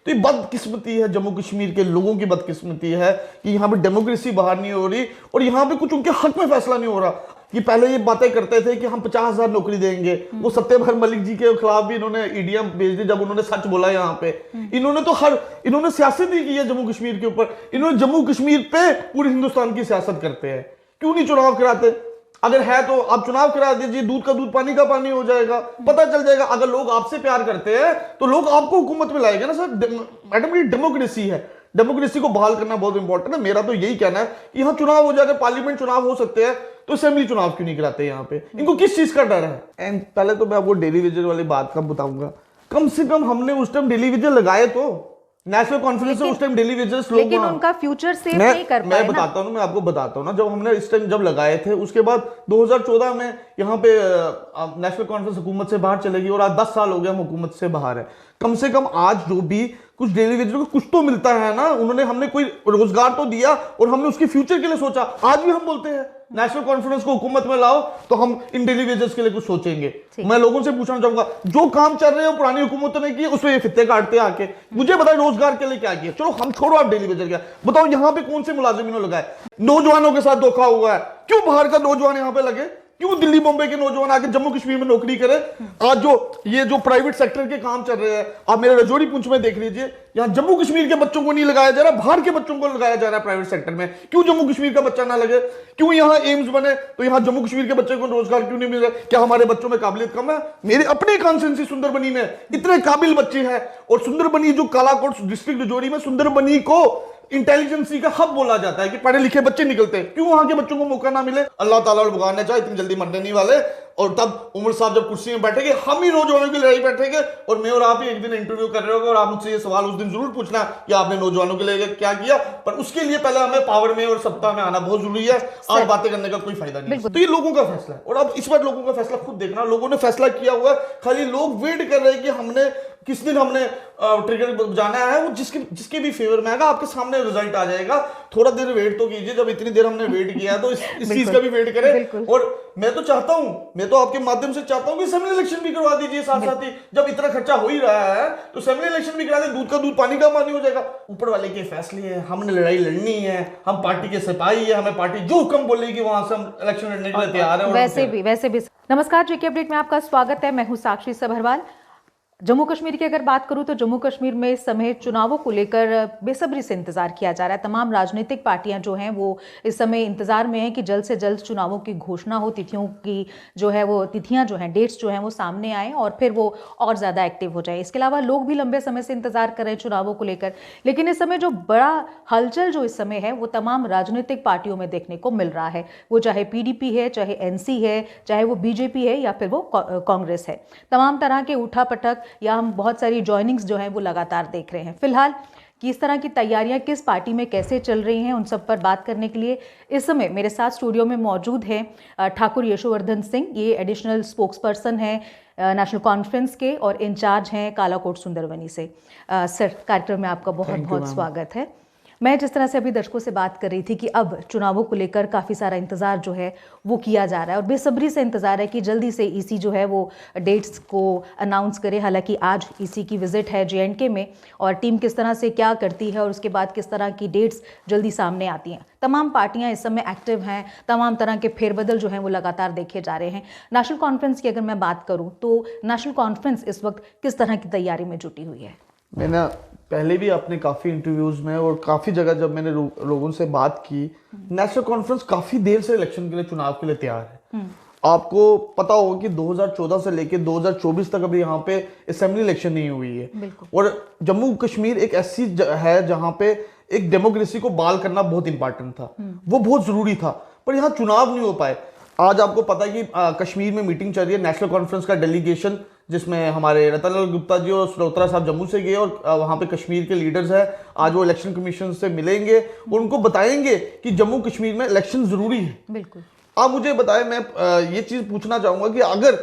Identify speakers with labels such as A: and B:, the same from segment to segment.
A: तो ये बदकिस्मती है, जम्मू कश्मीर के लोगों की बदकिस्मती है कि यहाँ पे डेमोक्रेसी बाहर नहीं हो रही और यहाँ पे कुछ उनके हक में फैसला नहीं हो रहा। कि पहले ये बातें करते थे कि हम 50,000 नौकरी देंगे, वो सत्यपाल मलिक जी के खिलाफ भी इन्होंने ईडीएम भेज दी जब उन्होंने सच बोला यहाँ पे। इन्होंने सियासत ही की है जम्मू कश्मीर के ऊपर, इन्होंने जम्मू कश्मीर पे पूरे हिंदुस्तान की सियासत करते हैं। क्यों नहीं चुनाव कराते? अगर है तो आप चुनाव करा दीजिए, दूध का दूध पानी का पानी हो जाएगा, पता चल जाएगा। अगर लोग आपसे प्यार करते हैं तो लोग आपको हुकूमत में लाएंगे ना सर। मैडम ये डेमोक्रेसी है, डेमोक्रेसी को बहाल करना बहुत इंपॉर्टेंट है। मेरा तो यही कहना है कि यहाँ चुनाव हो जाएगा, पार्लियामेंट चुनाव हो सकते हैं, तो असेंबली चुनाव क्यों नहीं कराते यहाँ पे? इनको किस चीज का डर है? एंड पहले तो मैं आपको डेली विजन वाली बात का बताऊंगा। कम से कम हमने उस टाइम डेली विजन लगाए तो नेशनल कॉन्फ्रेंस से उस टाइम डेली वेजेस लोग,
B: लेकिन उनका फ्यूचर सेफ नहीं कर पाए।
A: मैं बताता हूँ, मैं आपको बताता हूँ ना, जब हमने इस टाइम जब लगाए थे उसके बाद 2014 में यहाँ पे नेशनल कॉन्फ्रेंस हुकूमत से बाहर चलेगी और आज 10 साल हो गए हम हुकूमत से बाहर है। कम से कम आज जो भी कुछ डेली वेजेस को कुछ तो मिलता है ना, हमने कोई रोजगार तो दिया और हमने उसके फ्यूचर के लिए सोचा। आज भी हम बोलते हैं नेशनल कॉन्फ्रेंस को हुकूमत में लाओ तो हम इन डेली वेजेस के लिए कुछ सोचेंगे। मैं लोगों से पूछना चाहूंगा, जो काम चल रहे हैं पुरानी हुकूमतों ने किए उसमें ये फित्ते काटते आके, मुझे बताओ रोजगार के लिए क्या किया? चलो हम छोड़ो, आप डेली वेजेस क्या बताओ, यहाँ पे कौन से मुलाजिमीनों लगाए? नौजवानों के साथ धोखा हुआ है। क्यों बाहर का नौजवान यहाँ पे लगे? क्यों दिल्ली बॉम्बे के नौजवान आके जम्मू कश्मीर में नौकरी करे? आज जो प्राइवेट सेक्टर के काम चल रहे हैं, आप मेरे रजौरी पुंछ में देख लीजिए, यहाँ जम्मू कश्मीर के बच्चों को नहीं लगाया जा रहा, बाहर के बच्चों को लगाया जा रहा है प्राइवेट सेक्टर में। क्यों जम्मू कश्मीर का बच्चा ना लगे? क्यों यहाँ एम्स बने तो यहाँ जम्मू कश्मीर के बच्चे को रोजगार क्यों नहीं मिल रहा? क्या हमारे बच्चों में काबिलियत कम है? मेरे अपने कॉन्स्टिट्यूंसी सुंदरबनी में इतने काबिल बच्चे हैं, और सुंदरबनी जो कालाकोट डिस्ट्रिक्ट रजौरी में सुंदरबनी को इंटेलिजेंसी का हब बोला जाता है कि पढ़े लिखे बच्चे निकलते हैं। क्यों वहां के बच्चों को मौका ना मिले? अल्लाह ताला और भगवान ने चाहे इतनी जल्दी मरने नहीं वाले। और तब उमर साहब जब कुर्सी में बैठेंगे, हम ही नौजवानों की लड़ाई बैठेंगे, और मैं और आप ही एक दिन इंटरव्यू कर रहे होंगे और आप मुझसे ये सवाल उस दिन जरूर पूछना कि आपने नौजवानों के लिए क्या किया। पर उसके लिए पहले हमें पावर में और सत्ता में आना बहुत जरूरी है। आज बातें करने का कोई फायदा नहीं। तो ये लोगों का फैसला है, और अब इस बार लोगों का फैसला खुद देखना। लोगों ने फैसला किया हुआ है, खाली लोग वेट कर रहे हैं कि हमने किस दिन हमने ट्रिगर बजाना है, वो जिसके भी फेवर में आएगा आपके सामने रिजल्ट आ जाएगा। थोड़ा देर वेट तो कीजिए, जब इतनी देर हमने वेट किया है तो इस चीज का भी वेट करें। और मैं तो चाहता हूं, मैं तो आपके माध्यम से चाहता हूं कि असेंबली इलेक्शन भी करवा दीजिए साथ साथ ही। जब इतना खर्चा हो ही रहा है तो असेंबली इलेक्शन भी करा दें, दूध का दूध पानी का पानी हो जाएगा। ऊपर वाले के फैसले हैं, हमने लड़ाई लड़नी है, हम पार्टी के सिपाही है, हमें पार्टी जो हुक्म बोलेगी वहां से हम इलेक्शन लड़ने के लिए तैयार है।
B: वैसे भी नमस्कार, जेके अपडेट में आपका स्वागत है। मैं हूं साक्षी सभरवाल। जम्मू कश्मीर की अगर बात करूं तो जम्मू कश्मीर में इस समय चुनावों को लेकर बेसब्री से इंतजार किया जा रहा है। तमाम राजनीतिक पार्टियां जो हैं वो इस समय इंतजार में हैं कि जल्द से जल्द चुनावों की घोषणा हो, तिथियों की जो है वो तिथियां जो हैं, डेट्स जो हैं वो सामने आए और फिर वो और ज़्यादा एक्टिव हो जाए। इसके अलावा लोग भी लंबे समय से इंतजार कर रहे हैं चुनावों को लेकर, लेकिन इस समय जो बड़ा हलचल जो इस समय है वो तमाम राजनीतिक पार्टियों में देखने को मिल रहा है। वो चाहे PDP है, चाहे NC है, चाहे वो BJP है या फिर वो कांग्रेस है। तमाम तरह के उठापटक या हम बहुत सारी जॉइनिंग्स जो हैं वो लगातार देख रहे हैं। फिलहाल किस तरह की तैयारियां किस पार्टी में कैसे चल रही हैं, उन सब पर बात करने के लिए इस समय मेरे साथ स्टूडियो में मौजूद हैं ठाकुर यशोवर्धन सिंह। ये एडिशनल स्पोक्स पर्सन हैं नेशनल कॉन्फ्रेंस के और इंचार्ज हैं कालाकोट सुंदरबनी से। सर, कार्यक्रम में आपका बहुत बहुत स्वागत है। मैं जिस तरह से अभी दर्शकों से बात कर रही थी कि अब चुनावों को लेकर काफ़ी सारा इंतज़ार जो है वो किया जा रहा है और बेसब्री से इंतज़ार है कि जल्दी से EC जो है वो डेट्स को अनाउंस करे। हालांकि आज EC की विजिट है JNK में, और टीम किस तरह से क्या करती है और उसके बाद किस तरह की डेट्स जल्दी सामने आती हैं। तमाम पार्टियां इस समय एक्टिव हैं, तमाम तरह के फेरबदल जो हैं वो लगातार देखे जा रहे हैं। नेशनल कॉन्फ्रेंस की अगर मैं बात करूँ तो नेशनल कॉन्फ्रेंस इस वक्त किस तरह की तैयारी में जुटी हुई है?
A: मैंने पहले भी अपने काफ़ी इंटरव्यूज़ में और काफ़ी जगह जब मैंने लोगों से बात की, नेशनल कॉन्फ्रेंस काफ़ी देर से इलेक्शन के लिए, चुनाव के लिए तैयार है। आपको पता होगा कि 2014 से लेकर 2024 तक अभी यहाँ पे असेंबली इलेक्शन नहीं हुई है, और जम्मू कश्मीर एक ऐसी है जहाँ पे एक डेमोक्रेसी को बहाल करना बहुत इंपॉर्टेंट था, वो बहुत जरूरी था, पर यहाँ चुनाव नहीं हो पाए। आज आपको पता है कि कश्मीर में मीटिंग चल रही है, नेशनल कॉन्फ्रेंस का डेलीगेशन, जिसमें हमारे रतनलाल गुप्ता जी और सरोत्रा साहब जम्मू से गए और वहाँ पे कश्मीर के लीडर्स हैं। आज वो इलेक्शन कमीशन से मिलेंगे और उनको बताएंगे कि जम्मू कश्मीर में इलेक्शन जरूरी है।
B: बिल्कुल।
A: आप मुझे बताएं, मैं ये चीज़ पूछना चाहूँगा कि अगर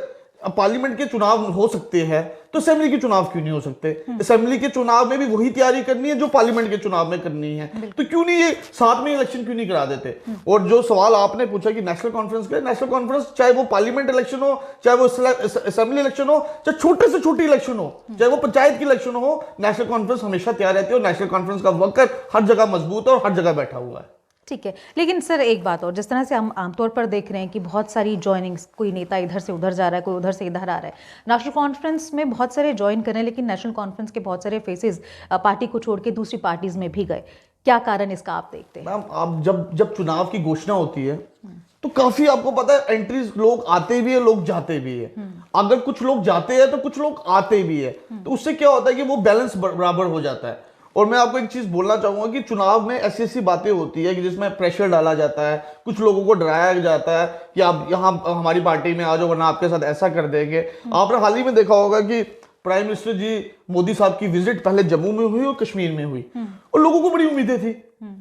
A: पार्लियामेंट के चुनाव हो सकते हैं तो असेंबली के चुनाव क्यों नहीं हो सकते? असेंबली के चुनाव में भी वही तैयारी करनी है जो पार्लियामेंट के चुनाव में करनी है, तो क्यों नहीं ये साथ में इलेक्शन क्यों नहीं करा देते? और जो सवाल आपने पूछा कि नेशनल कॉन्फ्रेंस का, नेशनल कॉन्फ्रेंस चाहे वो पार्लियामेंट इलेक्शन हो, चाहे वो असेंबली इलेक्शन हो, चाहे छोटे से छोटी इलेक्शन हो, चाहे वो पंचायत की इलेक्शन हो, नेशनल कॉन्फ्रेंस हमेशा तैयार रहती है और नेशनल कॉन्फ्रेंस का वर्कर हर जगह मजबूत है और हर जगह बैठा हुआ है।
B: ठीक है, लेकिन सर एक बात और, जिस तरह से हम आमतौर पर देख रहे हैं कि बहुत सारी ज्वाइनिंग्स, कोई नेता इधर से उधर जा रहा है, कोई उधर से इधर आ रहा है, नेशनल कॉन्फ्रेंस में बहुत सारे ज्वाइन कर रहे हैं, लेकिन नेशनल कॉन्फ्रेंस के बहुत सारे फेसेस पार्टी को छोड़ के दूसरी पार्टीज में भी गए। क्या कारण इसका आप देखते हैं?
A: मैम, आप जब चुनाव की घोषणा होती है तो काफी आपको पता है एंट्रीज, लोग आते भी है, लोग जाते भी है। अगर कुछ लोग जाते हैं तो कुछ लोग आते भी है, तो उससे क्या होता है कि वो बैलेंस बराबर हो जाता है। और मैं आपको एक चीज बोलना चाहूंगा कि चुनाव में ऐसी ऐसी बातें होती है कि जिसमें प्रेशर डाला जाता है, कुछ लोगों को डराया जाता है कि आप यहाँ हमारी पार्टी में आ जाओ वरना आपके साथ ऐसा कर देंगे। आपने हाल ही में देखा होगा कि प्राइम मिनिस्टर जी मोदी साहब की विजिट पहले जम्मू में हुई और कश्मीर में हुई, और लोगों को बड़ी उम्मीदें थी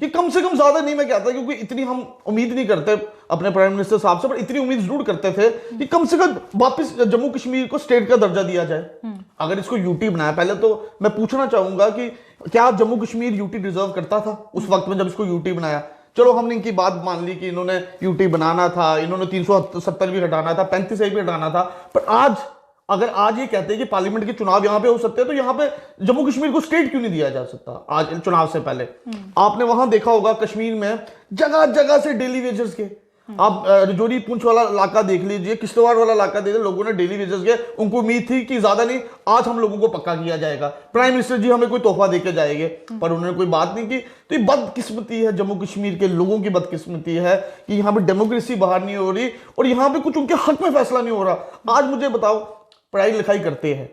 A: कि कम से कम, ज्यादा नहीं मैं कहता क्योंकि इतनी हम उम्मीद नहीं करते अपने प्राइम मिनिस्टर साहब से, पर इतनी उम्मीद जरूर करते थे कि कम से कम वापस जम्मू कश्मीर को स्टेट का दर्जा दिया जाए। अगर इसको यूटी बनाया, पहले तो मैं पूछना चाहूंगा कि क्या जम्मू कश्मीर यूटी डिजर्व करता था उस वक्त में जब इसको यूटी बनाया? चलो हमने इनकी बात मान ली कि इन्होंने यूटी बनाना था, इन्होंने 370 भी हटाना था, 35 भी हटाना था, पर आज अगर आज ये कहते हैं कि पार्लियामेंट के चुनाव यहां पे हो सकते हैं, तो यहां पे जम्मू कश्मीर को स्टेट क्यों नहीं दिया जा सकता? आज चुनाव से पहले आपने वहां देखा होगा कश्मीर में जगह जगह से डेली वेजर्स के, आप रजौरी पुंछ वाला इलाका देख लीजिए, किश्तवाड़ वाला इलाका देख लीजिए, लोगों ने डेली वेजर्स के, उनको उम्मीद थी कि ज्यादा नहीं आज हम लोगों को पक्का किया जाएगा, प्राइम मिनिस्टर जी हमें कोई तोहफा देके जाएंगे, पर उन्होंने कोई बात नहीं की। तो ये बदकिस्मती है, जम्मू कश्मीर के लोगों की बदकिस्मती है कि यहाँ पे डेमोक्रेसी बाहर नहीं हो रही और यहाँ पे कुछ उनके हक में फैसला नहीं हो रहा। आज मुझे बताओ, पढ़ाई लिखाई करते हैं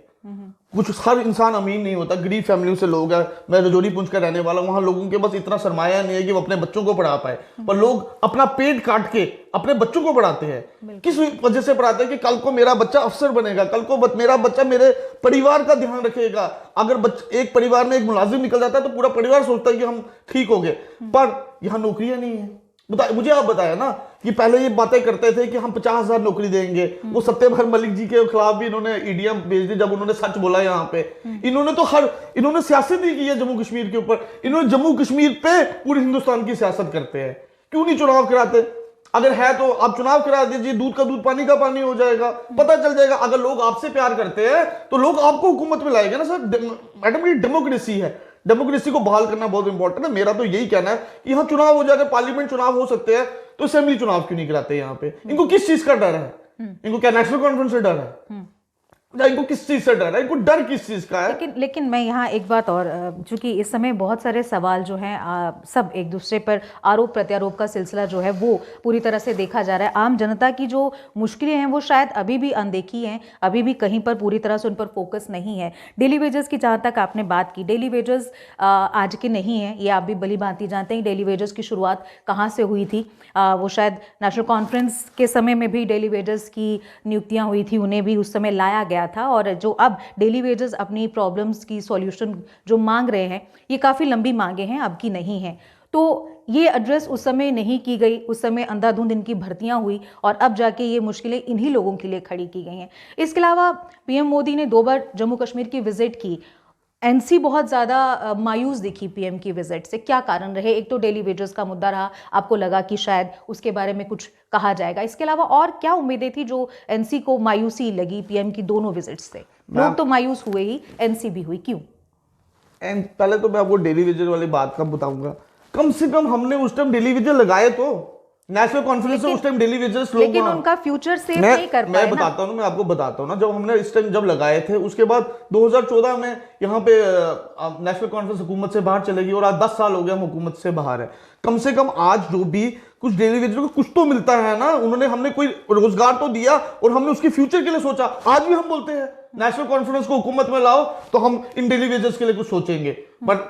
A: कुछ, हर इंसान अमीर नहीं होता, गरीब फैमिली से लोग हैं, मैं रजौरी पुंछ का रहने वाला, वहां लोगों के पास इतना सरमाया नहीं है कि वो अपने बच्चों को पढ़ा पाए, पर लोग अपना पेट काट के अपने बच्चों को पढ़ाते हैं। किस वजह से पढ़ाते हैं? कि कल को मेरा बच्चा अफसर बनेगा, कल को मेरा बच्चा मेरे परिवार का ध्यान रखेगा। अगर एक परिवार में एक मुलाजिम निकल जाता है तो पूरा परिवार सोचता है कि हम ठीक हो गए, पर यहाँ नौकरियां नहीं है। मुझे आप बताया ना कि पहले ये बातें करते थे कि हम 50,000 नौकरी देंगे, वो सत्यपाल मलिक जी के खिलाफ भी इन्होंने ईडीएम भेज दी जब उन्होंने सच बोला यहाँ पे। इन्होंने सियासत ही की है जम्मू कश्मीर के ऊपर, इन्होंने जम्मू कश्मीर पे पूरे हिंदुस्तान की सियासत करते हैं। क्यों नहीं चुनाव कराते? अगर है तो आप चुनाव करा दीजिए, दूध का दूध पानी का पानी हो जाएगा, पता चल जाएगा। अगर लोग आपसे प्यार करते हैं तो लोग आपको हुकूमत में लाएंगे ना सर। मैडम ये डेमोक्रेसी है, डेमोक्रेसी को बहाल करना बहुत इंपॉर्टेंट है। मेरा तो यही कहना है कि यहाँ चुनाव हो जाए, पार्लियामेंट चुनाव हो सकते हैं तो असेंबली चुनाव क्यों नहीं कराते? यहाँ पे इनको किस चीज का डर है? इनको क्या नेशनल कॉन्फ्रेंस से डर है? इनको किस चीज से डर है? इनको डर किस चीज का है?
B: लेकिन मैं यहाँ एक बात और, चूंकि इस समय बहुत सारे सवाल जो हैं सब एक दूसरे पर आरोप प्रत्यारोप का सिलसिला जो है वो पूरी तरह से देखा जा रहा है। आम जनता की जो मुश्किलें हैं वो शायद अभी भी अनदेखी हैं, अभी भी कहीं पर पूरी तरह से उन पर फोकस नहीं है। डेली वेजेस की जहाँ तक आपने बात की, डेली वेजेस आज के नहीं हैं, ये आप भी भली भांति जानते हैं। डेली वेजेस की शुरुआत कहाँ से हुई थी? वो शायद नेशनल कॉन्फ्रेंस के समय में भी डेली वेजेस की नियुक्तियाँ हुई थी, उन्हें भी उस समय लाया गया था। और जो अब डेली वेजेस अपनी प्रॉब्लम्स की सॉल्यूशन जो मांग रहे हैं, ये काफ़ी लंबी मांगे हैं, अब की नहीं हैं। तो ये एड्रेस उस समय नहीं की गई, उस समय अंधाधुंध इनकी भर्तियां हुई और अब जाके ये मुश्किलें इन्हीं लोगों के लिए खड़ी की गई हैं। इसके अलावा पीएम मोदी ने 2 बार जम्मू कश्मीर की विजिट की, एनसी बहुत ज़्यादा मायूस दिखी पीएम की विजिट से। क्या कारण रहे? एक तो डेली वेजेस का मुद्दा रहा, आपको लगा कि शायद उसके बारे में कुछ कहा जाएगा। इसके अलावा और क्या उम्मीदें थी जो एनसी को मायूसी लगी पीएम की दोनों विजिट्स से? लोग तो मायूस हुए ही, एनसी भी हुई, क्यों?
A: पहले तो मैं आपको डेली वेजर वाली बात का बताऊंगा। कम से कम हमने उस टाइम डेली वेजर लगाए तो नेशनल कॉन्फ्रेंस से उस टाइम डेली वेजेस लोग,
B: लेकिन उनका फ्यूचर सेफ नहीं कर पाए।
A: मैं बताता हूँ, मैं आपको बताता हूँ ना, जब हमने इस टाइम जब लगाए थे उसके बाद 2014 में यहाँ पे नेशनल कॉन्फ्रेंस हुकूमत से बाहर चलेगी और आज 10 साल हो गए हम हुकूमत से बाहर है। कम से कम आज जो भी कुछ डेली वेजर को कुछ तो मिलता है ना, हमने कोई रोजगार तो दिया और हमने उसके फ्यूचर के लिए सोचा। आज भी हम बोलते हैं नेशनल कॉन्फ्रेंस को हुकूमत में लाओ तो हम इन डेली वेजेस के लिए कुछ सोचेंगे, बट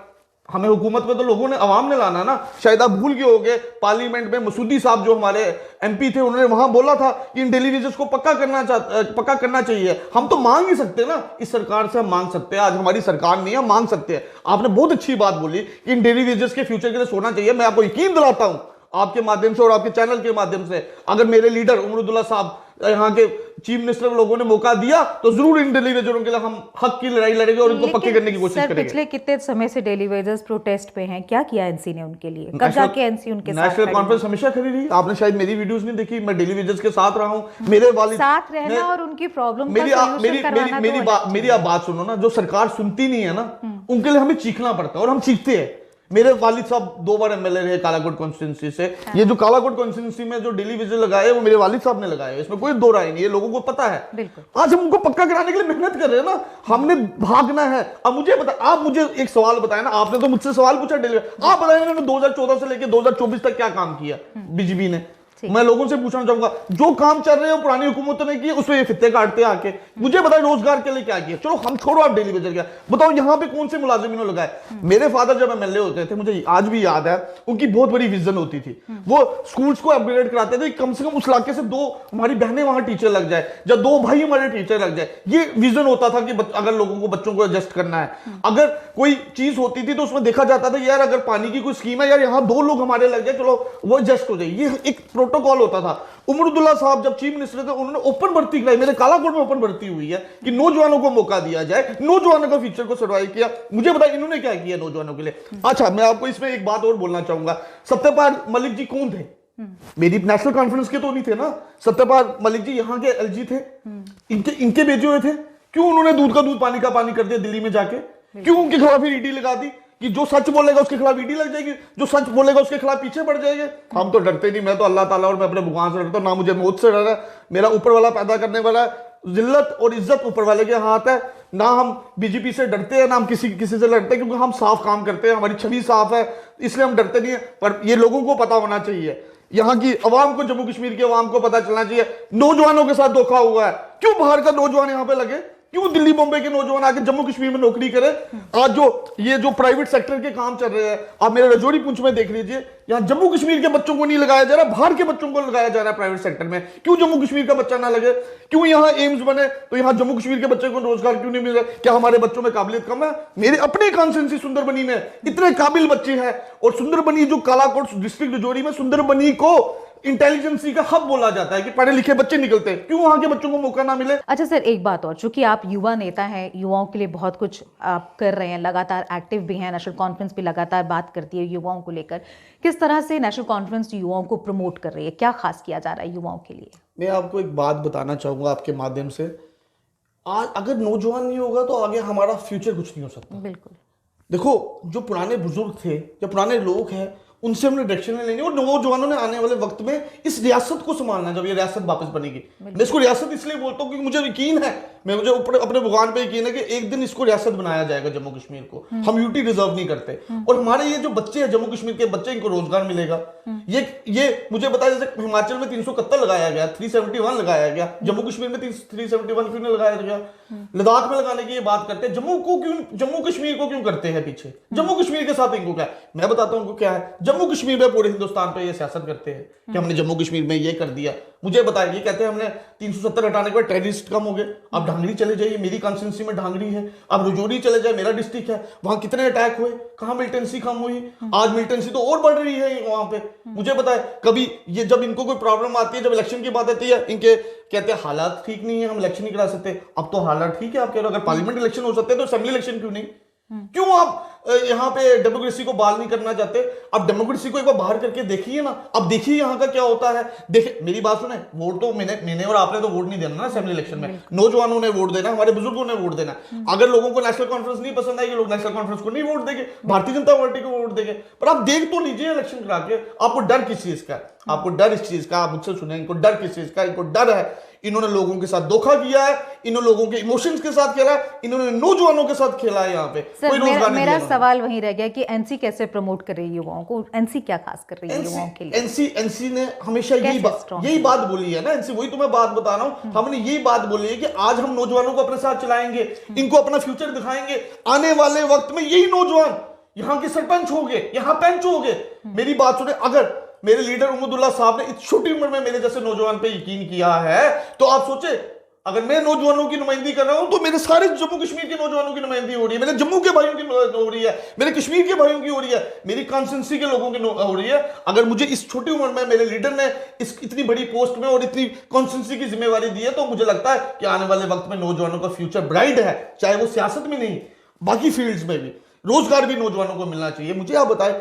A: हमें हुकूमत में तो लोगों ने, अवाम ने लाना ना। शायद आप भूल गए होंगे, पार्लियामेंट में मसूदी साहब जो हमारे एमपी थे, उन्होंने वहां बोला था कि इन डेली वेजेस को पक्का करना चाहिए। हम तो मांग ही सकते हैं ना, इस सरकार से हम मांग सकते हैं। आज हमारी सरकार नहीं है, हम मांग सकते हैं। आपने बहुत अच्छी बात बोली कि इन डेली वेजेस के फ्यूचर के लिए सोना चाहिए। मैं आपको यकीन दिलाता हूं आपके माध्यम से और आपके चैनल के माध्यम से, अगर मेरे लीडर उमर अब्दुल्ला साहब यहाँ के चीफ मिनिस्टर लोगों ने मौका दिया तो जरूर इन डेली वेजरों के लिए हम हक की लड़ाई लड़ेंगे और इनको पक्के करने की कोशिश
B: सर,
A: करेंगे।
B: पिछले कितने समय से डेली वेजर्स प्रोटेस्ट पे हैं, क्या किया एनसी ने उनके लिए? कब जाके एनसी उनके साथ
A: नेशनल
B: खड़ी
A: कॉन्फ्रेंस हमेशा खड़ी रही। आपने शायद मेरी वीडियोस नहीं देखी, मैं डेली वेजर्स के साथ रहा हूँ। मेरे वालिद
B: साथ रहना और उनकी प्रॉब्लम का
A: मेरी
B: सॉल्यूशन करवाना
A: मेरी
B: तो
A: मेरी आप बात सुनो ना, जो सरकार सुनती नहीं है ना उनके लिए हमें चीखना पड़ता है और हम चीखते हैं। मेरे वालिद साहब 2 बार एमएलए रहे कालाकोट कॉन्स्टिट्यूंसी से। ये जो कालाकोट कॉन्स्टिट्यूंसी में जो डेली विजिट लगाए वो मेरे वालिद साहब ने लगाए, इसमें कोई दो राय नहीं है, लोगों को पता है।
B: बिल्कुल।
A: आज हम उनको पक्का कराने के लिए मेहनत कर रहे हैं ना, हमने भागना है। अब मुझे बता, आप मुझे एक सवाल बताए ना, आपने तो मुझसे सवाल पूछा डेली, आप बताए इन्होंने 2014 से लेकर 2024 तक क्या काम किया बीजेपी ने। मैं लोगों से पूछना चाहूंगा, जो काम चल रहे हैं पुरानी हुकूमतों ने किए उसमें ये फित्ते काटते आके। मुझे बताए रोजगार के लिए क्या किया। चलो हम छोड़ो, आप डेली वेजर क्या बताओ, यहाँ पे कौन से मुलाजिम इन्होंने लगाए। मेरे फादर जब एमएलए होते थे, मुझे आज भी याद है, उनकी बहुत बड़ी विजन होती थी। वो स्कूल्स को अपग्रेड कराते थे, कम से कम उस इलाके से 2 हमारी बहनें वहां टीचर लग जाए या 2 भाई हमारे टीचर लग जाए। ये विजन होता था कि अगर लोगों को बच्चों को एडजस्ट करना है, अगर कोई चीज होती थी तो उसमें देखा जाता था यार अगर पानी की कोई स्कीम है यार, यहाँ 2 लोग हमारे लग जाए, चलो वो एडजस्ट हो जाए। ये एक प्रोटोकॉल होता था। उमरुद्दुल्ला साहब जब चीफ मिनिस्टर थे, उन्होंने ओपन भर्ती कराई। मेरे कालाकोट में ओपन भर्ती हुई है कि नौजवानों को मौका दिया जाए, नौजवानों का फ्यूचर को सर्वाइव किया। मुझे बताइए इन्होंने क्या किया नौजवानों के लिए। अच्छा, मैं आपको इसमें एक बात और बोलना चाहूंगा। सत्यपाल मलिक जी कौन थे? मेरी नेशनल कॉन्फ्रेंस के तो नहीं थे ना। सत्यपाल मलिक जी यहाँ के एलजी थे, इनके भेजे हुए थे। क्यों उन्होंने दूध का दूध पानी का पानी कर दिया दिल्ली में जाके? क्यों उनके खिलाफ ईडी लगा दी कि जो सच बोलेगा उसके खिलाफ ईडी लग जाएगी, जो सच बोलेगा उसके खिलाफ पीछे पड़ जाएंगे? हम तो डरते नहीं, मैं तो अल्लाह ताला और मैं अपने भगवान से डरता हूं, ना मुझे मौत से डर है। मेरा ऊपर वाला पैदा करने वाला है। जिल्लत और इज्जत ऊपर वाले के हाथ है। ना हम बीजेपी से डरते हैं, ना हम किसी से लड़ते हैं, क्योंकि हम साफ काम करते हैं, हमारी छवि साफ है, इसलिए हम डरते नहीं है। पर ये लोगों को पता होना चाहिए, यहाँ की अवाम को, जम्मू कश्मीर की अवाम को पता चलना चाहिए नौजवानों के साथ धोखा हुआ है। क्यों बाहर का नौजवान यहाँ पे लगे? क्यों दिल्ली बॉम्बे के नौजवान आके जम्मू कश्मीर में नौकरी करे? आज जो प्राइवेट सेक्टर के काम चल रहे हैं, आप मेरे रजौरी पुंछ में देख लीजिए, यहाँ जम्मू कश्मीर के बच्चों को नहीं लगाया जा रहा, बाहर के बच्चों को लगाया जा रहा है प्राइवेट सेक्टर में। क्यों जम्मू कश्मीर का बच्चा ना लगे? क्यों यहाँ एम्स बने तो यहाँ जम्मू कश्मीर के बच्चे को रोजगार क्यों नहीं मिल रहा? क्या हमारे बच्चों में काबिलियत कम है? मेरे अपने कॉन्स्टिट्यूंसी सुंदरबनी में इतने काबिल बच्चे हैं, और सुंदरबनी जो कालाकोट डिस्ट्रिक्ट रजौरी में सुंदरबनी को इंटेलिजेंसी का हब बोला जाता है कि पढ़े लिखे बच्चे निकलते हैं। क्यों वहां के बच्चों को मौका ना मिले?
B: अच्छा सर, एक बात और, चूंकि आप युवा नेता हैं, युवाओं के लिए बहुत कुछ आप कर रहे हैं, लगातार एक्टिव भी हैं, नेशनल कॉन्फ्रेंस भी लगातार बात करती है युवाओं को लेकर। किस तरह से नेशनल कॉन्फ्रेंस युवाओं को प्रमोट कर रही है? क्या खास किया जा रहा है युवाओं के लिए?
A: मैं आपको एक बात बताना चाहूंगा आपके माध्यम से। आज अगर नौजवान नहीं होगा तो आगे हमारा फ्यूचर कुछ नहीं हो सकता।
B: बिल्कुल।
A: देखो, जो पुराने बुजुर्ग थे, जो पुराने लोग हैं, उनसे हमने डायरेक्शन लेनी, और नौजवानों ने आने वाले वक्त में इस रियासत को संभालना। जब ये रियासत वापस बनेगी, मैं इसको रियासत इसलिए बोलता हूँ क्योंकि मुझे यकीन है, मुझे अपने भगवान पे यकीन है कि एक दिन इसको रियासत बनाया जाएगा जम्मू कश्मीर को। हम यूटी रिजर्व नहीं करते, और हमारे ये जो बच्चे हैं जम्मू कश्मीर के बच्चे, इनको रोजगार मिलेगा। ये मुझे बताया, जैसे हिमाचल में 371 लगाया गया, 371 लगाया गया, जम्मू कश्मीर में 371 क्यों नहीं लगाया गया? लद्दाख में लगाने की ये बात करते हैं, जम्मू कश्मीर को क्यों करते हैं पीछे? जम्मू कश्मीर के साथ इनको क्या है? मैं बताता हूं उनको क्या है। जम्मू कश्मीर में पूरे हिंदुस्तान पे ये सियासत करते हैं कि हमने जम्मू कश्मीर में ये कर दिया। मुझे बताइए, ये कहते हैं हमने 370 हटाने के बाद टेररिस्ट कम हो गए। अब ढांगरी चले जाइए, मेरी कॉन्स्टिट्यूंसी में ढांगरी है। अब रजौरी चले जाए, मेरा डिस्ट्रिक्ट है, वहां कितने अटैक हुए, कहां मिलिटेंसी कम हुई? आज मिलिटेंसी तो और बढ़ रही है वहां पे। मुझे बताए, कभी ये जब इनको कोई प्रॉब्लम आती है, जब इलेक्शन की बात आती है, इनके कहते हैं हालात ठीक नहीं है, हम इलेक्शन नहीं करा सकते। अब तो हालात ठीक है, आप कह रहे हो अगर पार्लियामेंट इलेक्शन हो सकते हैं तो असेंबली इलेक्शन क्यों नहीं? क्यों आप यहाँ पे डेमोक्रेसी को बहाल नहीं करना चाहते? अब डेमोक्रेसी को एक बार बाहर करके देखिए ना। अब देखिए यहाँ का क्या होता है। देखिए, मेरी बात सुने, वोट तो मैंने और आपने तो वोट नहीं देना ना असेंबली इलेक्शन में। नौजवानों ने वोट देना, हमारे बुजुर्गों ने वोट देना। अगर लोगों को नेशनल कॉन्फ्रेंस नहीं पसंद आएगी, लोग नेशनल कॉन्फ्रेंस को नहीं वोट देंगे, भारतीय जनता पार्टी को वोट देंगे। पर आप देख तो लीजिए इलेक्शन करा के, आपको डर किस चीज का? आपको डर इस चीज का, आप मुझसे सुने, इनको डर किस चीज का? इनको डर है इन्होंने लोगों के साथ धोखा किया है, इन्होंने लोगों के इमोशंस के साथ खेला है, इन्होंने नौजवानों के साथ खेला है। यहाँ पे
B: सर,
A: कोई रोजगार नहीं।
B: मेरा सवाल वही रह गया कि एनसी कैसे प्रमोट कर रही है युवाओं को? एनसी क्या खास कर रही है युवाओं के लिए?
A: एनसी ने हमेशा यही बात बोली है ना। एनसी, वही तो मैं बात बता रहा हूँ, हमने यही बात बोली है कि आज हम नौजवानों को अपने साथ चलाएंगे, इनको अपना फ्यूचर दिखाएंगे। आने वाले वक्त में यही नौजवान यहाँ के सरपंच हो गए, यहाँ पंच हो गए। मेरी बात सुने, अगर मेरे लीडर उमरुद्दुल्ला साहब ने इस छोटी उम्र में मेरे जैसे नौजवान पे यकीन किया है, तो आप सोचे अगर मैं नौजवानों की नुमाइंदगी कर रहा हूं तो मेरे सारे जम्मू कश्मीर के नौजवानों की नुमाइंदगी हो रही है, मेरे जम्मू के भाइयों की हो रही है, मेरे कश्मीर के भाइयों की हो रही है, मेरी कॉन्स्टिट्यूंसी के लोगों की हो रही है। अगर मुझे इस छोटी उम्र में मेरे लीडर ने इस इतनी बड़ी पोस्ट में और इतनी कॉन्स्टिट्यूंसी की जिम्मेवारी दी है, तो मुझे लगता है कि आने वाले वक्त में नौजवानों का फ्यूचर ब्राइट है, चाहे वो सियासत में नहीं, बाकी फील्ड्स में भी रोजगार भी नौजवानों को मिलना चाहिए। मुझे आप बताएं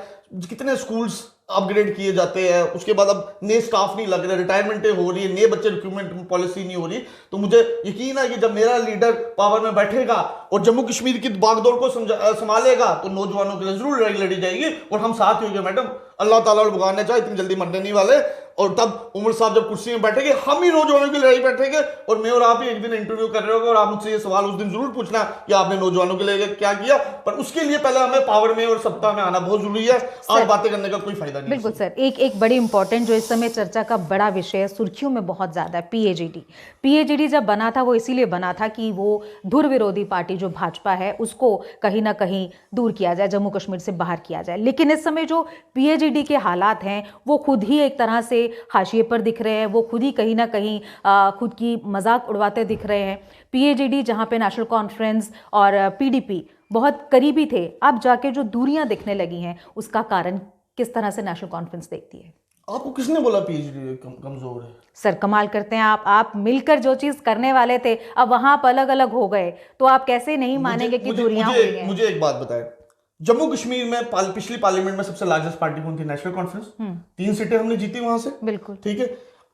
A: कितने स्कूल्स अपग्रेड किए जाते हैं, उसके बाद अब नए स्टाफ नहीं लग रहे, रिटायरमेंटें हो रही है, नए बच्चे रिक्रूटमेंट पॉलिसी नहीं हो रही। तो मुझे यकीन है कि जब मेरा लीडर पावर में बैठेगा और जम्मू कश्मीर की बागडोर को संभालेगा तो नौजवानों के लिए जरूर लड़ाई लड़ी जाएगी और हम साथ ही होंगे मैडम। अल्लाह ताला और भगवान ने चाहे इतनी जल्दी मरने नहीं वाले। और तब उमर साहब जब कुर्सी में बैठेंगे, हम ही नौजवानों की लड़ाई बैठेंगे और मैं और आप ही एक दिन इंटरव्यू कर रहे होंगे और आप मुझसे ये सवाल उस दिन जरूर पूछना कि आपने नौजवानों के लिए क्या किया। पर उसके लिए पहले हमें पावर में और सत्ता में आना बहुत जरूरी है। आज बातें करने का कोई फायदा नहीं।
B: बिल्कुल सर, एक बड़ी इंपॉर्टेंट जो इस समय चर्चा का बड़ा विषय है, सुर्खियों में बहुत ज्यादा है, पीएजीडी जब बना था वो इसीलिए बना था कि वो धुर विरोधी पार्टी जो भाजपा है उसको कहीं ना कहीं दूर किया जाए, जम्मू कश्मीर से बाहर किया जाए। लेकिन इस समय जो पीएजीडी के हालात हैं वो खुद ही एक तरह से हाशिए पर दिख रहे हैं, वो खुद ही कहीं ना कहीं खुद की मजाक उड़वाते दिख रहे हैं। पीएजीडी जहां पे नेशनल कॉन्फ्रेंस और पीडीपी बहुत करीबी थे, अब जाके जो दूरियां दिखने लगी हैं उसका कारण किस तरह से नेशनल कॉन्फ्रेंस देखती है?
A: आपको किसने बोला पीएचडी कमजोर है?
B: सर कमाल करते हैं आप मिलकर जो चीज करने वाले थे अब वहां आप अलग अलग हो गए, तो आप कैसे नहीं मानेंगे कि दूरियां हुई हैं?
A: मुझे एक बात बताएं, जम्मू कश्मीर में पिछली पार्लियामेंट में सबसे लार्जेस्ट पार्टी कौन थी? National conference. 3 सीटें हमने जीती वहां से।
B: बिल्कुल
A: ठीक है।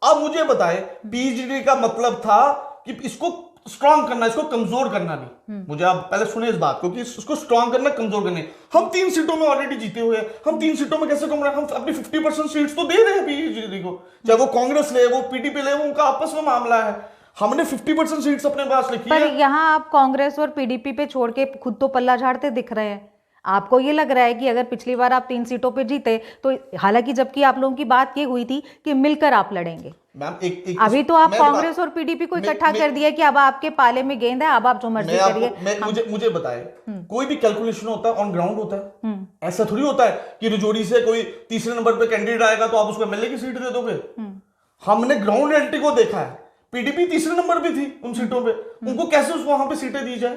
A: अब मुझे बताएं, पीएचडी का मतलब था कि इसको स्ट्रांग करना, इसको कमजोर करना नहीं। मुझे आप पहले सुने इस बात को कि इसको स्ट्रांग करना, कमजोर करना। हम 3 सीटों में ऑलरेडी जीते हुए हैं, हम 3 सीटों में कैसे कम रहे? हम अपनी 50% सीट्स तो दे रहे हैं पीएचडी को, चाहे वो कांग्रेस ले, वो पीडीपी ले, वो उनका आपस में मामला है। हमने 50% सीट्स अपने पास लिखी है।
B: पर यहाँ आप कांग्रेस और पीडीपी पे छोड़ के खुद तो पल्ला झाड़ते दिख रहे हैं। आपको ये लग रहा है कि अगर पिछली बार आप 3 सीटों पे जीते तो, हालांकि जबकि आप लोगों की बात ये हुई थी कि मिलकर आप लड़ेंगे,
A: मैम
B: अभी तो आप कांग्रेस और पीडीपी को इकट्ठा कर दिया कि अब आपके पाले में गेंद है, अब आप जो मर्जी करिए।
A: मुझे बताए, कोई भी कैलकुलेशन होता है ऑन ग्राउंड होता है। ऐसा थोड़ी होता है कि रजौरी से कोई तीसरे नंबर पे कैंडिडेट आएगा तो आप उसको एमएलए की सीट दे दोगे। हमने ग्राउंड रियलिटी को देखा है। पीडीपी तीसरे नंबर पे थी उन सीटों पे, उनको कैसे उसको वहां पे सीटें दी जाए?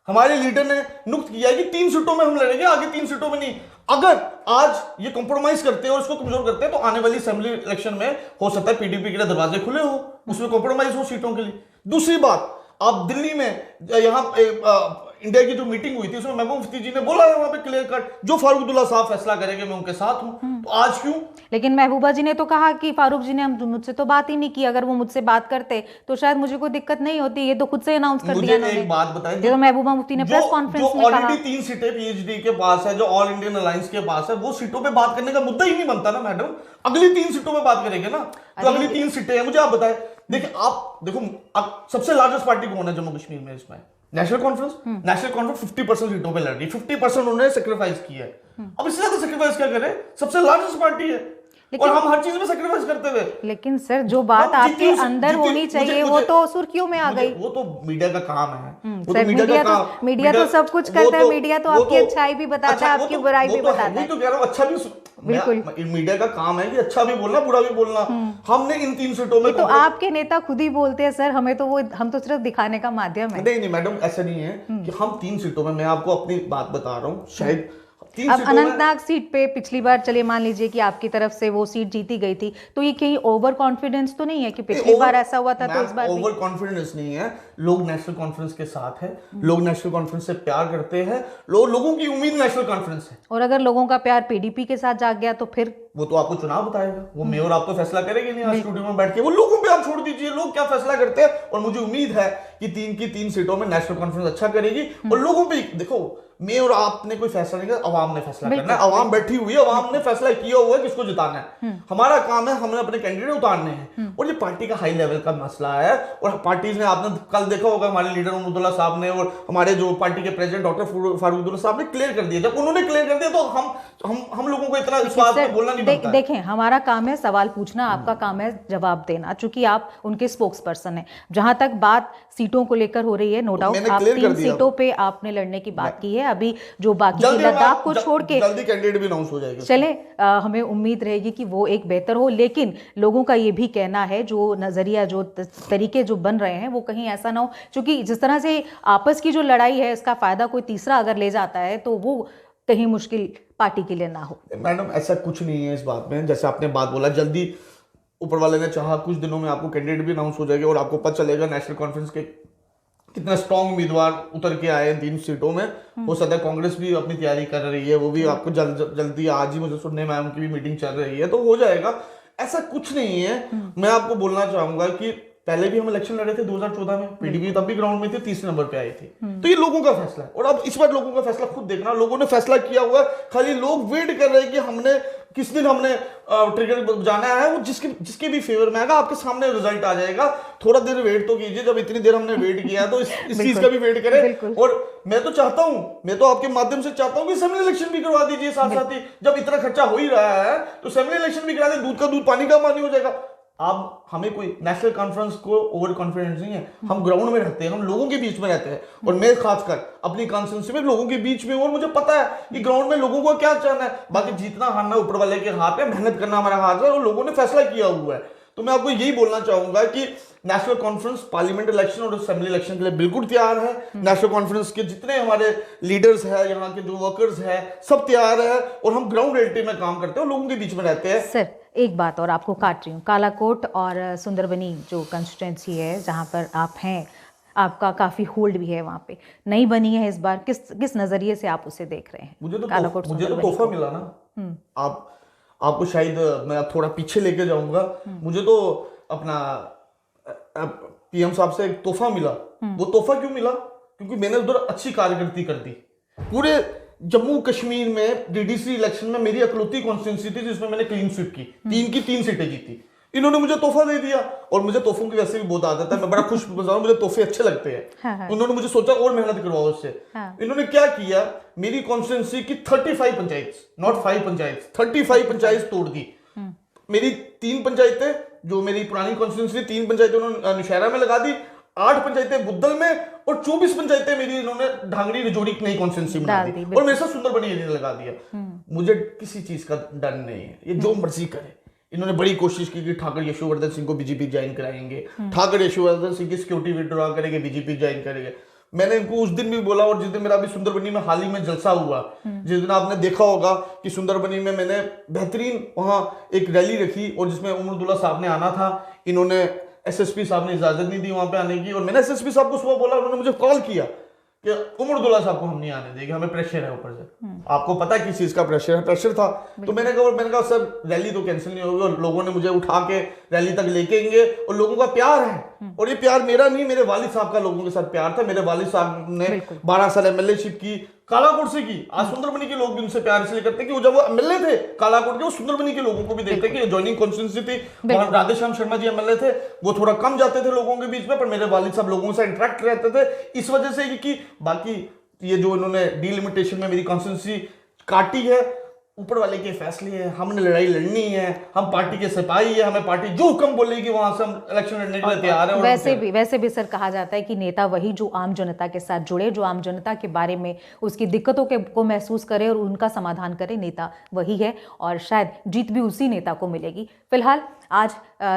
A: हमारे लीडर ने नुक्त किया है कि 3 सीटों में हम लड़ेंगे, आगे 3 सीटों में नहीं। अगर आज ये कॉम्प्रोमाइज करते हैं और इसको कमजोर करते हैं तो आने वाली असेंबली इलेक्शन में हो सकता है पीडीपी के लिए दरवाजे खुले हो, उसमें कॉम्प्रोमाइज हो सीटों के लिए। दूसरी बात, आप दिल्ली में यहाँ इंडिया की जो मीटिंग हुई थी उसमें महबूब मुफ्ती जी ने बोला है वहां पे क्लियर कट, जो फारूक अब्दुल्ला साहब फैसला करेंगे मैं उनके साथ हूं। तो आज क्यों?
B: लेकिन महबूबा जी ने तो कहा कि फारूक जी ने मुझसे तो बात ही नहीं की, अगर वो मुझसे बात करते तो शायद मुझे कोई दिक्कत नहीं होती। ये तो खुद से अनाउंस कर दिया
A: मुझे एक बात बताएं,
B: तो महबूबा मुफ्ती ने प्रेस कॉन्फ्रेंस में कहा।
A: ऑलरेडी 3 सीटें पीएचडी के पास है, जो ऑल इंडियन अलायंस के पास है, वो सीटों पे बात करने का मुद्दा ही नहीं बनता ना मैडम। अगली 3 सीटों पे बात करेंगे ना, तो अगली 3 सीटें हैं। मुझे आप बताएं, देखिए आप देखो, अब सबसे लार्जेस्ट पार्टी कौन है जम्मू कश्मीर में? इसमें नेशनल कॉन्फ्रेंस। नेशनल कॉन्फ्रेंस 50% सीटों पे लड़ रही, 50% उन्होंने सेक्रीफाइस किया है। अब इससे ज्यादा सेक्रीफाइस क्या करे? सबसे लार्जेस्ट पार्टी है और हम हर चीज में सेक्रीफाइस करते हुए।
B: लेकिन सर जो बात आपके अंदर होनी चाहिए वो तो सुर्खियों में आ गई।
A: वो तो मीडिया का काम है।
B: सर मीडिया तो सब कुछ करता है, मीडिया तो आपकी अच्छाई भी बताता है, आपकी बुराई भी बताता है।
A: तो कह रहा हूँ अच्छा भी, बिल्कुल मीडिया का काम है कि अच्छा भी बोलना, बुरा भी बोलना। हमने इन 3 सीटों में,
B: तो आपके नेता खुद ही बोलते हैं सर, हमें तो वो, हम तो सिर्फ दिखाने का माध्यम है।
A: नहीं मैडम, ऐसा नहीं है कि हम 3 सीटों में, मैं आपको अपनी बात बता रहा हूँ, शायद
B: अब अनंतनाग सीट पे पिछली बार चलिए मान लीजिए कि आपकी तरफ से वो सीट जीती गई थी, तो ये कहीं ओवर कॉन्फिडेंस तो नहीं है कि पिछली बार ऐसा हुआ था तो इस बार
A: ओवर कॉन्फिडेंस नहीं है। लोग नेशनल कॉन्फ्रेंस के साथ है, लोग नेशनल कॉन्फ्रेंस से प्यार करते हैं, लोगों की उम्मीद नेशनल कॉन्फ्रेंस है।
B: और अगर लोगों का प्यार पीडीपी के साथ जाग गया तो फिर
A: वो तो आपको चुनाव बताएगा, वो मैं और आप तो फैसला करेंगे नहीं आज स्टूडियो में बैठ के, वो लोगों पे आप छोड़ दीजिए, लोग क्या फैसला करते हैं। और मुझे उम्मीद है कि 3 की 3 सीटों में नेशनल कॉन्फ्रेंस अच्छा करेगी। और लोगों पे देखो, मैं और आपने कोई फैसला नहीं किया, अवाम ने फैसला करना है। अवाम बैठी हुई है, अवाम ने फैसला किया हुआ है किसको जिताना है। हमारा काम है, हमने अपने कैंडिडेट उतारने हैं। और ये पार्टी का हाई लेवल का मसला है। और पार्टीज ने, आपने कल देखा होगा हमारे लीडर उमर साहब ने और हमारे जो पार्टी के प्रेसिडेंट डॉक्टर फारूक अब्दुल्ला साहब ने क्लियर कर दिया। जब उन्होंने क्लियर कर दिया तो हम लोगों को इतना इस बात पे बोलना नहीं बनता।
B: देखें, हमारा काम है सवाल पूछना, आपका काम है जवाब देना, चूंकि आप उनके स्पोक्स पर्सन हैं। जहां तक बात सीटों को लेकर हो रही है, नो डाउट आप 3 सीटों पे आपने लड़ने की बात की है। अभी जो बाकी की लद्दाख को छोड़ के
A: जल्दी कैंडिडेट भी अनाउंस हो जाएगा।
B: चले, हमें उम्मीद रहेगी कि वो एक बेहतर हो। लेकिन लोगों का ये भी कहना है, जो नज़रिया, जो तरीके जो बन रहे हैं, वो कहीं ऐसा ना हो, क्योंकि जिस तरह से आपस की जो लड़ाई है इसका फ़ायदा कोई तीसरा अगर ले जाता है तो वो कहीं मुश्किल पार्टी के लिए ना हो।
A: मैडम ऐसा कुछ नहीं है इस बात में, जैसे आपने बात बोला, जल्दी ऊपर वाले ने चाहा कुछ दिनों में आपको कैंडिडेट भी अनाउंस हो जाएगा और आपको पता चलेगा नेशनल कॉन्फ्रेंस के कितना स्ट्रॉन्ग उम्मीदवार उतर के आए हैं 3 सीटों में। हो सकता है कांग्रेस भी अपनी तैयारी कर रही है, वो भी आपको जल्दी, आज ही मुझे सुनने में उनकी भी मीटिंग चल रही है, तो हो जाएगा। ऐसा कुछ नहीं है। मैं आपको बोलना चाहूंगा कि पहले भी हम इलेक्शन लड़े थे 2014 में, पीडीपी तब भी ग्राउंड में थी, तीसरे नंबर पे आई थी। तो ये लोगों का फैसला है और अब इस बार लोगों का फैसला खुद देखना, लोगों ने फैसला किया हुआ है, खाली लोग वेट कर रहे हैं कि हमने किस दिन हमने ट्रिगर जाना है, वो जिसके भी फेवर में आएगा आपके सामने रिजल्ट आ जाएगा। थोड़ा देर वेट तो कीजिए, जब इतनी देर हमने वेट किया है तो इस चीज का भी वेट करें। और मैं तो चाहता हूं, मैं तो आपके माध्यम से चाहता हूं कि असेंबली इलेक्शन भी करवा दीजिए साथ साथ ही। जब इतना खर्चा हो ही रहा है तो असेंबली इलेक्शन भी करा दें, दूध का दूध पानी का पानी हो जाएगा। अब हमें कोई नेशनल कॉन्फ्रेंस को ओवर कॉन्फिडेंस नहीं है, हम ग्राउंड में रहते हैं, हम लोगों के बीच में रहते हैं और मैं खासकर अपनी कॉन्स्टिट्यूंसी में लोगों के बीच में हूं और मुझे पता है कि ग्राउंड में लोगों को क्या चाहना है। बाकी जीतना हारना ऊपर वाले के हाथ है, मेहनत करना हमारा हाथ है और लोगों ने फैसला किया हुआ है। तो मैं आपको यही बोलना चाहूंगा कि नेशनल कॉन्फ्रेंस पार्लियामेंट इलेक्शन और असेंबली इलेक्शन के लिए बिल्कुल तैयार है। नेशनल कॉन्फ्रेंस के जितने हमारे लीडर्स हैं, यहाँ के जो वर्कर्स हैं, सब तैयार है और हम ग्राउंड रियलिटी में काम करते हैं और लोगों के बीच में रहते हैं।
B: सर एक बात और आपको काट रही हूँ, कालाकोट और सुंदरबनी जो कंस्टिट्यूंसी है जहाँ पर आप हैं, आपका काफी होल्ड भी है वहाँ पे, नई बनी है इस बार, किस नजरिए से आप उसे देख रहे हैं?
A: मुझे तो तोहफा मिला ना। आपको शायद मैं थोड़ा पीछे लेके जाऊंगा। मुझे तो अपना पीएम साहब से एक तोहफा मिला। वो तोहफा क्यों मिला? क्योंकि मैंने उधर अच्छी कारकर्दगी कर दी। पूरे जम्मू कश्मीर में डीडीसी इलेक्शन में मेरी अकलौती कॉन्स्टिट्यूंसी थी जिसमें मैंने क्लीन स्वीप की, 3 की 3 सीटें जीती। इन्होंने मुझे तोहफा दे दिया और मुझे तोहफों की वैसे भी बहुत आदत है, मैं बड़ा खुश हूं, मुझे तोहफे अच्छे लगते हैं। हाँ। उन्होंने मुझे सोचा और मेहनत करवाओ उससे। हाँ। इन्होंने क्या किया, मेरी कॉन्स्टिट्यूंसी की 35 पंचायत, नॉट 5 पंचायत, 35 पंचायत तोड़ दी। मेरी 3 पंचायतें, जो मेरी पुरानी कॉन्स्टिट्यूंसी 3 पंचायतें उन्होंने नौशहरा में लगा दी, 8 पंचायतें बुद्धल में और 24 पंचायतें मेरी इन्होंने ढांगरी रजौड़ी नई कॉन्स्टिट्यूंसी बना दी और मेरे साथ सुंदरबनी एरिया लगा दिया। मुझे किसी चीज का डर नहीं है, ये जो मर्जी करे। इन्होंने बड़ी कोशिश की कि ठाकर यशोवर्धन सिंह को बीजेपी ज्वाइन कराएंगे, ठाकर यशोवर्धन सिंह की सिक्योरिटी विड्रॉ करेंगे, बीजेपी ज्वाइन करेंगे। मैंने इनको उस दिन भी बोला और जिस दिन मेरा अभी सुंदरबनी में हाल ही में जलसा हुआ, जिस दिन आपने देखा होगा कि सुंदरबनी में मैंने बेहतरीन वहां एक रैली रखी और जिसमें उमर अब्दुल्ला साहब ने आना था, इन्होंने एसएसपी साहब ने इजाजत नहीं दी वहां पे आने की और मैंने एसएसपी साहब को सुबह बोला, उन्होंने मुझे कॉल किया कि उमर अब्दुल्ला साहब को हम नहीं आने देंगे, हमें प्रेशर है ऊपर से। आपको पता है किस चीज का प्रेशर है? प्रेशर था। तो मैंने कहा सर रैली तो कैंसिल नहीं होगी और लोगों ने मुझे उठा के रैली तक लेके आएंगे और लोगों का प्यार है और ये प्यार मेरा नहीं, मेरे वालिद साहब का लोगों के साथ प्यार था। मेरे वालिद साहब ने 12 साल एमएलएशिप की, कालाकोट से की। आज सुंदरबनी के लोग भी उनसे प्यार इसलिए करते हैं कि वो जब वो एमएलए थे कालाकोट के, वो सुंदरबनी के लोगों को भी देखते कि ज्वाइनिंग कॉन्स्टिट्यूंसी थी। वहां राधेश्याम शर्मा जी एमएलए थे, वो थोड़ा कम जाते थे लोगों के बीच में, पर मेरे वालिद साहब लोगों से इंटरेक्ट रहते थे इस वजह से कि बाकी ये जो इन्होंने डीलिमिटेशन में मेरी कॉन्स्टिट्यूंसी काटी है, ऊपर वाले के फैसले हैं। हमने लड़ाई लड़नी है, हम पार्टी के सिपाही है, हमें पार्टी जो हुक्म बोलेगी वहां से हम इलेक्शन लड़ने के लिए तैयार है।
B: वैसे भी सर कहा जाता है कि नेता वही जो आम जनता के साथ जुड़े, जो आम जनता के बारे में उसकी दिक्कतों को महसूस करे और उनका समाधान करे, नेता वही है और शायद जीत भी उसी नेता को मिलेगी। फिलहाल आज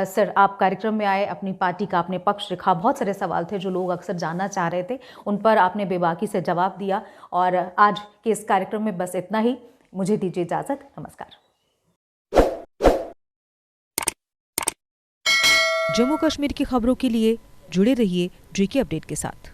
B: सर आप कार्यक्रम में आए, अपनी पार्टी का आपने पक्ष रखा, बहुत सारे सवाल थे जो लोग अक्सर जानना चाह रहे थे, उन पर आपने बेबाकी से जवाब दिया और आज के इस कार्यक्रम में बस इतना ही। मुझे दीजिए इजाजत, नमस्कार।
C: जम्मू कश्मीर की खबरों के लिए जुड़े रहिए जेके अपडेट के साथ।